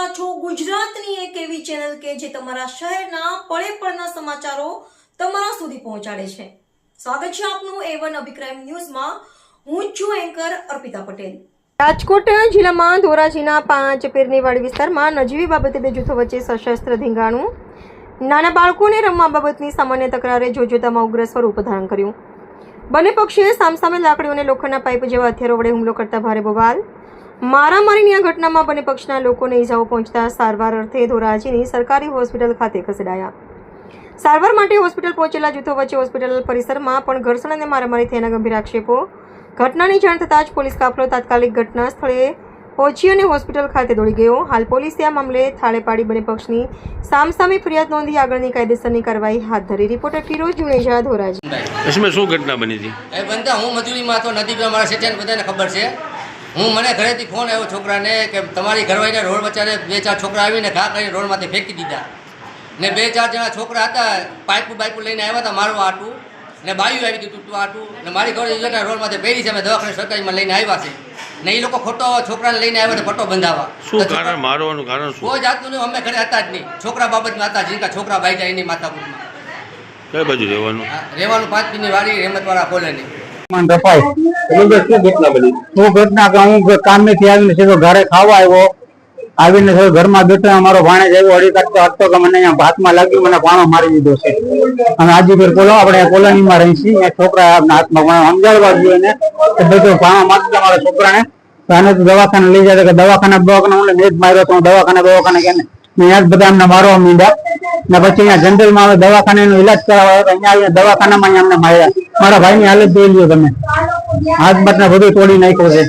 રહ્યા છો ગુજરાતની એક એવી ચેનલ કે જે તમારા શહેરના પળે પળના સમાચારો તમારા સુધી પહોંચાડે છે। સ્વાગત છે આપનું A1 અભિક્રાઇમ ન્યૂઝમાં। હું છું એન્કર અર્પિતા પટેલ। રાજકોટ જિલ્લામાં ધોરાજીના 5 પેરનીવાડી વિસ્તારમાં નજીવી બાબતે બે જૂથો વચ્ચે સશસ્ત્ર ધીંગાણું। નાના બાળકોને રમવા બાબતની સામાન્ય તકરારે જોતજોતામાં ઉગ્ર સ્વરૂપ ધારણ કર્યું। બંને પક્ષે સામસામે લાકડીઓ અને લોખંડના પાઇપ જેવા હથિયારો વડે હુમલો કરતા ભારે બવાલ। મારામારીની આ ઘટનામાં બંને પક્ષના લોકોને ઈજાઓ પહોંચતા સારવાર અર્થે ધોરાજીની સરકારી હોસ્પિટલ ખાતે ખસેડાયા। સારવાર માટે હોસ્પિટલ પહોંચેલા જૂથો વચ્ચે હોસ્પિટલ પરિસરમાં પણ ઘર્ષણ અને મારામારી થયાના ગંભીર આક્ષેપો। ઘટનાની જાણ થતાં જ પોલીસ કાફલો તાત્કાલિક ઘટના સ્થળે પહોંચી અને હોસ્પિટલ ખાતે દોડી ગયો। હાલ પોલીસે આ મામલે થાળે પાડી બંને પક્ષની સામસામે ફરિયાદ નોંધી આગળની કાયદેસરની કાર્યવાહી હાથ ધરી। રિપોર્ટર ફિરોજ જુનેજા, ધોરાજી। इसमें શું ઘટના બની હતી? એ બનતા હું મજૂરીમાં તો નદી પર મારા સેટિયાને બધાને ખબર છે। હું મને ઘરેથી ફોન આવ્યો છોકરાને કે તમારી ઘરવાળીને રોડ વચ્ચે 2-4 છોકરા આવીને ઘા કરીને રોડમાંથી ફેંકી દીધા ને 2-4 જણા છોકરા હતા પાઇપ લઈને આવ્યા હતા મારવા હાટું ને બાયું આવી હતી તૂટવા હાટું ને મારી ઘરે રોડમાંથી પહેરી છે અમે દવાખાને સરકારીમાં લઈને આવ્યા છે ને એ લોકો ખોટો છોકરાને લઈને આવ્યા તો પટ્ટો બંધાવા। શું કારણ મારવાનું કારણ શું? કોઈ જાતનું નહીં, અમે ઘરે હતા જ નહીં, છોકરા બાબતમાં હતા જીનકા છોકરા બાઈ જાય એની માથાકૂટમાં। કઈ બાજુ રહેવાનું? 5 પીની વાડી હેમતવાળા કોલોની। ઘટના કે હું કામેથી આવીને સીધો ઘરે ખાવા આવ્યો, આવીને ઘરમાં બેઠો અમારો ભાણેજ આવ્યો, અડી કાઢતો હતો કે મને અહીંયા હાથમાં લાગ્યું, મને પાણો મારી દીધો છે। અને હાજીપીર આપણે કોલોનીમાં રહી છીએ, છોકરા હાથમાં સમજાવવા જોઈએ ને કે બધો પાણો મારતો મારા છોકરાને આને તો દવાખાને લઈ જાય કે દવાખાને હું મેં જ માર્યો તો દવાખાને કે ત્યાં જ બધા અમને મારવા માંડ્યા ને પછી અહીંયા જનરલમાં હવે દવાખાને એનો ઈલાજ કરાવવા અહીંયા આવીને દવાખાનામાં અમને માર્યા। મારા ભાઈની હાલત જોઈ લ્યો તમે, હાથ બાટને બધું તોડી નાખ્યો છે।